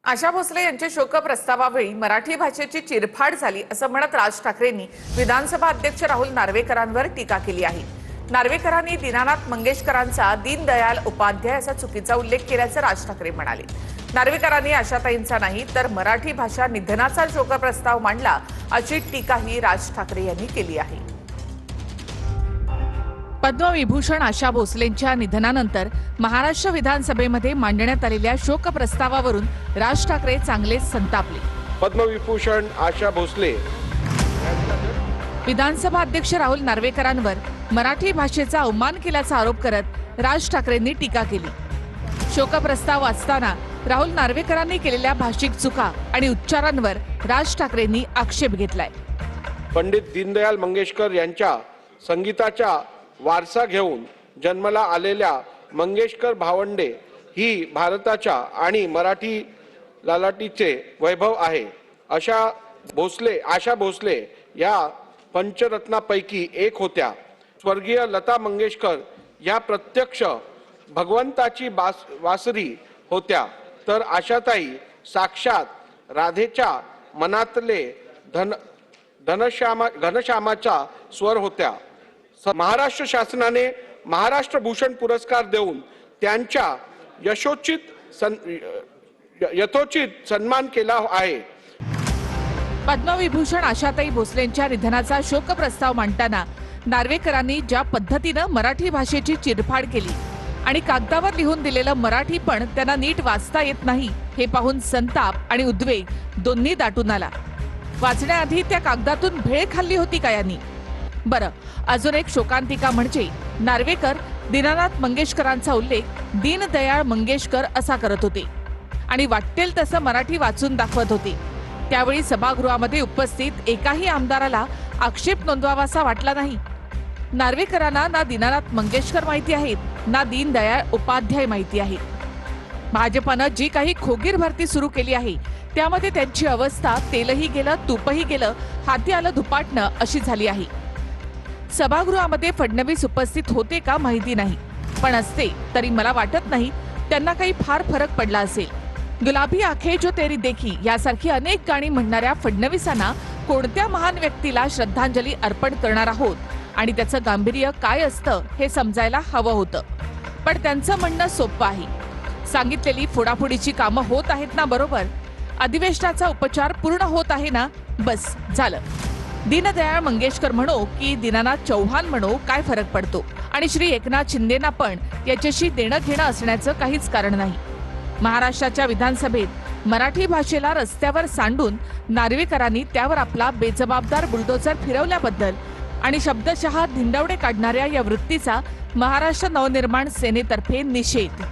आशा भोसले यांच्या शोकप्रस्तावावेळी मराठी भाषेची चिरफाड झाली असं म्हणत राज ठाकरेंनी विधानसभा अध्यक्ष राहुल नार्वेकरांवर टीका केली आहे। नार्वेकरांनी दीनानाथ मंगेशकरांचा दीनदयाल उपाध्याय असा चुकीचा उल्लेख केल्याचं राज ठाकरे म्हणाले। नार्वेकरांनी आशाताईंचा नाही तर मराठी भाषा निधनाचा शोकप्रस्ताव मांडला अशी टीकाही राज ठाकरे यांनी केली आहे। पद्मविभूषण आशा भोसलेंच्या निधनानंतर महाराष्ट्र विधानसभेमध्ये मांडण्यात आलेल्या शोकप्रस्तावावरून राज ठाकरे चांगलेच संतापले। पद्मविभूषण आशा भोसले विधानसभा अध्यक्ष राहुल नार्वेकरांवर मराठी भाषेचा अवमान केल्याचा आरोप करत राज ठाकरेंनी टीका केली। शोकप्रस्ताव वाचताना राहुल नार्वेकरांनी केलेल्या भाषिक चुका आणि उच्चारांवर राज ठाकरेंनी आक्षेप घेतलाय। पंडित दीनदयाल मंगेशकर यांच्या संगीताचा वारसा घेऊन जन्माला आलेल्या मंगेशकर भावंडे ही भारताच्या आणि मराठी लालाटीचे वैभव आहे। आशा भोसले या पंचरत्नापैकी एक होत्या। स्वर्गीय लता मंगेशकर या प्रत्यक्ष भगवंताची वासरी होत्या, तर आशाताई साक्षात राधेच्या मनातले घनश्यामाचा स्वर होत्या। महाराष्ट्र शासनाने महाराष्ट्र भूषण पुरस्कार देऊन त्यांच्या यथोचित सन्मान केला आहे। पद्मविभूषण आशाताई भोसलेंच्या निधनाचा शोकप्रस्ताव मांडताना नार्वेकरांनी ज्या पद्धतीने मराठी भाषेची चिरफाड केली आणि कागदावर लिहून दिलेलं मराठी पण त्यांना नीट वाचता येत नाही हे पाहून संताप आणि उद्वेग दोन्ही दाटून आला। वाचण्याआधी त्या कागदातून भेळ खाल्ली होती का यांनी? बरं, अजून एक शोकांतिका म्हणजे नार्वेकर दीनानाथ मंगेशकरांचा उल्लेख दीनदयाळ मंगेशकर असा करत होते आणि वाटेल तसं मराठी वाचून दाखवत होते। त्यावेळी सभागृहामध्ये उपस्थित एकाही आमदाराला आक्षेप नोंदवावासा वाटला नाही। नार्वेकरांना ना दीनानाथ मंगेशकर माहिती आहेत ना दीनदयाळ उपाध्याय माहिती आहेत। भाजपनं जी काही खोगीर भरती सुरू केली आहे त्यामध्ये त्यांची अवस्था तेलही गेलं तूपही गेलं हाती आलं धुपाटणं अशी झाली आहे। सभागृहामध्ये फडणवीस उपस्थित होते का माहिती नाही, पण असते तरी मला वाटत नाही त्यांना काही फार फरक पडला असेल। गुलाबी आंखें जो तेरी देखी यासारखी अनेक गाणी म्हणणाऱ्या फडणवीसांना कोणत्या महान व्यक्तीला श्रद्धांजली अर्पण करणार आहोत आणि त्याचं गांभीर्य काय असतं हे समजायला हवं होतं। पण त्यांचं म्हणणं सोपं आहे। सांगितलेली फोडाफोडीची कामं होत आहेत ना, बरोबर? अधिवेशनाचा उपचार पूर्ण होत आहे ना, बस झालं। दीनदयाळ मंगेशकर म्हणो की दीनानाथ चौहान म्हणो काय फरक पडतो? आणि श्री एकनाथ शिंदेना पण याच्याशी देणं घेणं असण्याचं काहीच कारण नाही। महाराष्ट्राच्या विधानसभेत मराठी भाषेला रस्त्यावर सांडून नार्वेकरांनी त्यावर आपला बेजबाबदार बुलडोझर फिरवल्याबद्दल आणि शब्दशः धिंडवडे काढणाऱ्या या वृत्तीचा महाराष्ट्र नवनिर्माण सेनेतर्फे निषेध।